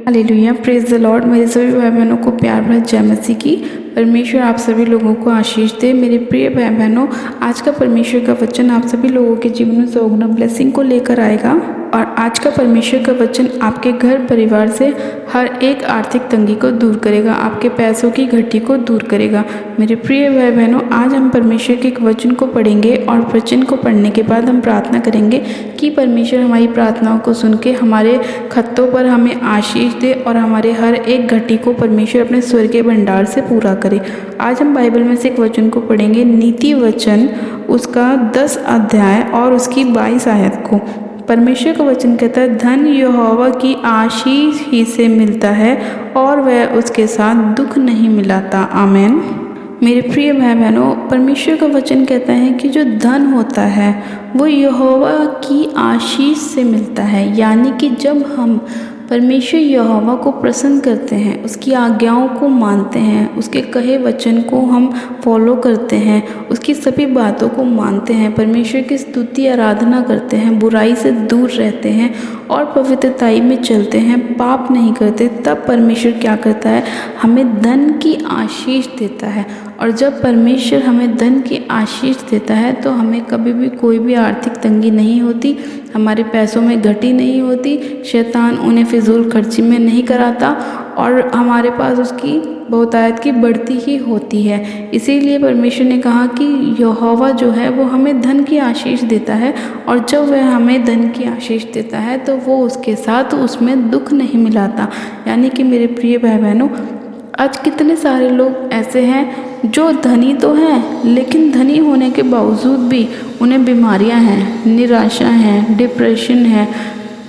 Hallelujah, praise the Lord. मेरे सभी भाई बहनों को प्यार भरी जय मसीह की। परमेश्वर आप सभी लोगों को आशीष दे। मेरे प्रिय भाई बहनों, आज का परमेश्वर का वचन आप सभी लोगों के जीवन में सौगुना ब्लेसिंग को लेकर आएगा। और आज का परमेश्वर का वचन आपके घर परिवार से हर एक आर्थिक तंगी को दूर करेगा, आपके पैसों की घटी को दूर करेगा। मेरे प्रिय भाई बहनों, आज हम परमेश्वर के एक वचन को पढ़ेंगे और वचन को पढ़ने के बाद हम प्रार्थना करेंगे कि परमेश्वर हमारी प्रार्थनाओं को सुन के हमारे खत्तों पर हमें आशीष दे और हमारे हर एक घटी को परमेश्वर अपने स्वर्गीय भंडार से पूरा करे। आज हम बाइबल में से एक वचन को पढ़ेंगे, नीति वचन उसका 10 अध्याय और उसकी 22 आयत को। परमेश्वर का वचन कहता है, धन यहोवा की आशीष ही से मिलता है और वह उसके साथ दुख नहीं मिलाता। आमीन। मेरे प्रिय भाई बहनों, परमेश्वर का वचन कहता है कि जो धन होता है वो यहोवा की आशीष से मिलता है। यानी कि जब हम परमेश्वर यहोवा को प्रसन्न करते हैं, उसकी आज्ञाओं को मानते हैं, उसके कहे वचन को हम फॉलो करते हैं, उसकी सभी बातों को मानते हैं, परमेश्वर की स्तुति आराधना करते हैं, बुराई से दूर रहते हैं और पवित्रताई में चलते हैं, पाप नहीं करते, तब परमेश्वर क्या करता है, हमें धन की आशीष देता है। और जब परमेश्वर हमें धन की आशीष देता है तो हमें कभी भी कोई भी आर्थिक तंगी नहीं होती, हमारे पैसों में घटी नहीं होती, शैतान उन्हें फिजूल खर्ची में नहीं कराता और हमारे पास उसकी बहुतायत की बढ़ती ही होती है। इसीलिए परमेश्वर ने कहा कि यहोवा जो है वो हमें धन की आशीष देता है और जब वह हमें धन की आशीष देता है तो वो उसके साथ उसमें दुख नहीं मिलाता। यानी कि मेरे प्रिय भाई बहनों, आज कितने सारे लोग ऐसे हैं जो धनी तो हैं लेकिन धनी होने के बावजूद भी उन्हें बीमारियां हैं, निराशा है, डिप्रेशन है,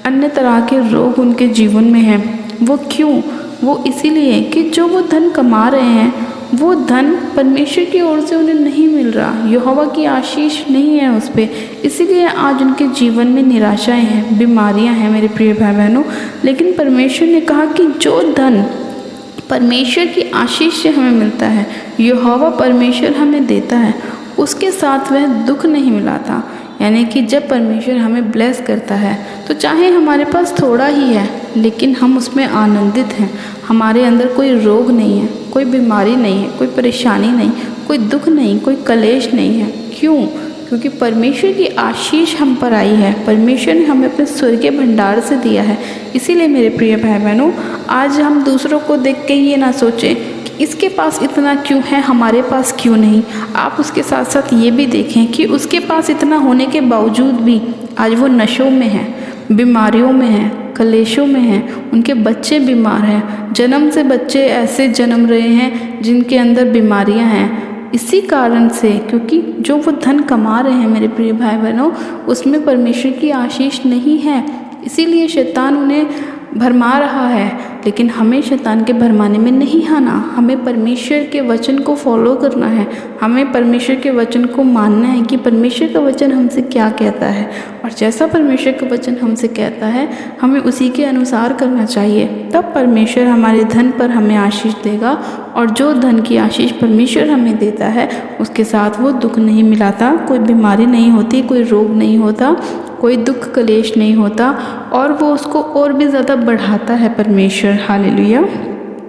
अन्य तरह के रोग उनके जीवन में हैं। वो क्यों? वो इसीलिए कि जो वो धन कमा रहे हैं वो धन परमेश्वर की ओर से उन्हें नहीं मिल रहा, यहोवा की आशीष नहीं है उस पर। इसीलिए आज उनके जीवन में निराशाएं हैं, बीमारियां हैं मेरे प्रिय भाई बहनों। लेकिन परमेश्वर ने कहा कि जो धन परमेश्वर की आशीष से हमें मिलता है, यहोवा परमेश्वर हमें देता है, उसके साथ वह दुख नहीं मिलाता। यानी कि जब परमेश्वर हमें ब्लेस करता है तो चाहे हमारे पास थोड़ा ही है लेकिन हम उसमें आनंदित हैं, हमारे अंदर कोई रोग नहीं है, कोई बीमारी नहीं है, कोई परेशानी नहीं, कोई दुख नहीं, कोई कलेश नहीं है। क्यों? क्योंकि परमेश्वर की आशीष हम पर आई है, परमेश्वर ने हमें अपने स्वर्गीय भंडार से दिया है। इसीलिए मेरे प्रिय भाई बहनों, आज हम दूसरों को देख के ये ना सोचें कि इसके पास इतना क्यों है, हमारे पास क्यों नहीं। आप उसके साथ साथ ये भी देखें कि उसके पास इतना होने के बावजूद भी आज वो नशों में है, बीमारियों में है, कलेशों में हैं, उनके बच्चे बीमार हैं, जन्म से बच्चे ऐसे जन्म रहे हैं जिनके अंदर बीमारियां हैं। इसी कारण से, क्योंकि जो वो धन कमा रहे हैं मेरे प्रिय भाई बहनों, उसमें परमेश्वर की आशीष नहीं है। इसीलिए शैतान उन्हें भरमा रहा है। लेकिन हमें शैतान के भरमाने में नहीं आना, हमें परमेश्वर के वचन को फॉलो करना है, हमें परमेश्वर के वचन को मानना है कि परमेश्वर का वचन हमसे क्या कहता है और जैसा परमेश्वर का वचन हमसे कहता है हमें उसी के अनुसार करना चाहिए। तब परमेश्वर हमारे धन पर हमें आशीष देगा और जो धन की आशीष परमेश्वर हमें देता है उसके साथ वो दुख नहीं मिलाता, कोई बीमारी नहीं होती, कोई रोग नहीं होता, कोई दुख कलेश नहीं होता और वो उसको और भी ज़्यादा बढ़ाता है परमेश्वर। हालेलुया।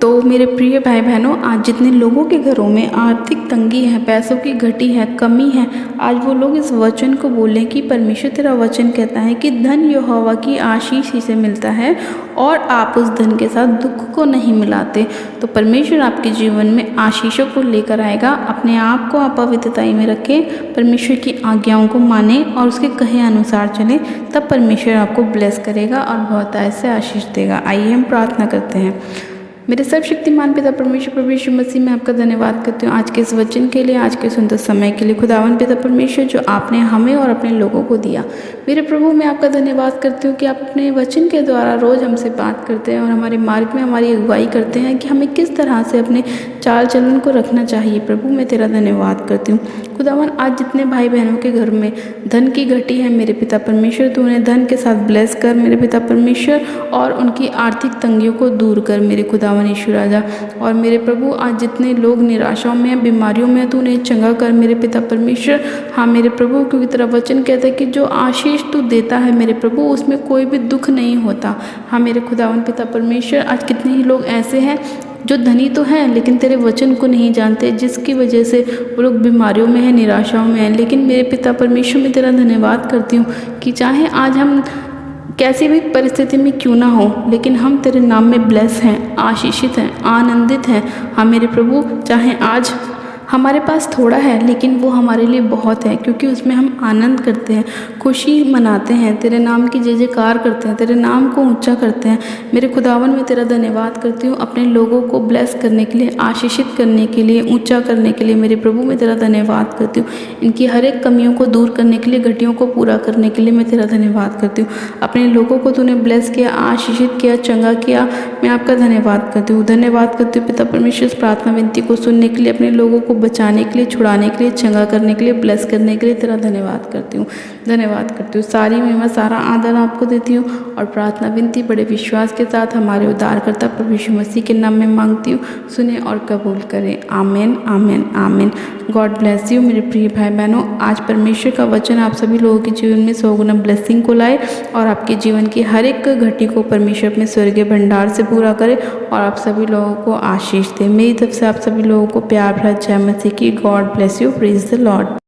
तो मेरे प्रिय भाई बहनों, आज जितने लोगों के घरों में आर्थिक तंगी है, पैसों की घटी है, कमी है, आज वो लोग इस वचन को बोलें कि परमेश्वर तेरा वचन कहता है कि धन यहोवा की आशीष ही से मिलता है और आप उस धन के साथ दुख को नहीं मिलाते। तो परमेश्वर आपके जीवन में आशीषों को लेकर आएगा। अपने आप को आप पवित्रताई में रखें, परमेश्वर की आज्ञाओं को माने और उसके कहे अनुसार चलें, तब परमेश्वर आपको ब्लेस करेगा और बहुतायत से आशीष देगा। आइए हम प्रार्थना करते हैं। मेरे सर्वशक्तिमान पिता परमेश्वर प्रभु यीशु मसीह में आपका धन्यवाद करती हूँ आज के इस वचन के लिए, आज के सुंदर समय के लिए। खुदावन पिता परमेश्वर, जो आपने हमें और अपने लोगों को दिया, मेरे प्रभु मैं आपका धन्यवाद करती हूँ कि आप अपने वचन के द्वारा रोज़ हमसे बात करते हैं और हमारे मार्ग में हमारी अगुवाई करते हैं कि हमें किस तरह से अपने चाल चलन को रखना चाहिए। प्रभु मैं तेरा धन्यवाद करती हूँ। खुदावन आज जितने भाई बहनों के घर में धन की घटी है मेरे पिता परमेश्वर, तू उन्हें धन के साथ ब्लेस कर मेरे पिता परमेश्वर और उनकी आर्थिक तंगियों को दूर कर मेरे खुदावन खुदावन यीशु राजा। और मेरे प्रभु आज जितने लोग निराशाओं में हैं, बीमारियों में हैं, तू उन्हें चंगा कर मेरे पिता परमेश्वर। हाँ मेरे प्रभु, क्योंकि तेरा वचन कहता है कि जो आशीष तू देता है मेरे प्रभु उसमें कोई भी दुख नहीं होता। हाँ मेरे खुदावन पिता परमेश्वर, आज कितने ही लोग ऐसे हैं जो धनी तो हैं लेकिन तेरे वचन को नहीं जानते, जिसकी वजह से वो लोग बीमारियों में हैं, निराशाओं में हैं। लेकिन मेरे पिता परमेश्वर, मैं तेरा धन्यवाद करती हूँ कि चाहे आज हम कैसी भी परिस्थिति में क्यों ना हो, लेकिन हम तेरे नाम में ब्लेस हैं, आशीषित हैं, आनंदित हैं। हाँ मेरे प्रभु, चाहे आज हमारे पास थोड़ा है लेकिन वो हमारे लिए बहुत है, क्योंकि उसमें हम आनंद करते हैं, खुशी मनाते हैं, तेरे नाम की जय जयकार करते हैं, तेरे नाम को ऊंचा करते हैं। मेरे खुदावन, मैं तेरा धन्यवाद करती हूँ अपने लोगों को ब्लेस करने के लिए, आशीषित करने के लिए, ऊंचा करने के लिए। मेरे प्रभु, मैं तेरा धन्यवाद करती हूँ इनकी हर एक कमियों को दूर करने के लिए, घटियों को पूरा करने के लिए मैं तेरा धन्यवाद करती हूँ। अपने लोगों को तूने ब्लेस किया, आशीषित किया, चंगा किया, मैं आपका धन्यवाद करती हूँ। धन्यवाद करती हूँ पिता परमेश्वर, इस प्रार्थना विनती को सुनने के लिए, अपने लोगों को बचाने के लिए, छुड़ाने के लिए, चंगा करने के लिए, ब्लेस करने के लिए तेरा धन्यवाद करती हूँ। धन्यवाद करती हूँ। सारी महिमा, सारा आदर आपको देती हूँ और प्रार्थना विनती बड़े विश्वास के साथ हमारे उद्धारकर्ता प्रभु यीशु मसीह के नाम में मांगती हूँ। सुने और कबूल करें। आमीन, आमीन, आमीन। गॉड ब्लेस यू मेरे प्रिय भाई बहनों। आज परमेश्वर का वचन आप सभी लोगों के जीवन में 100 गुना ब्लेसिंग को लाए और आपके जीवन की हर एक घटी को परमेश्वर अपने स्वर्गीय भंडार से पूरा करे और आप सभी लोगों को आशीष दे। मेरी तरफ से आप सभी लोगों को प्यार भरा जय मसीह की। God bless you. Praise the Lord.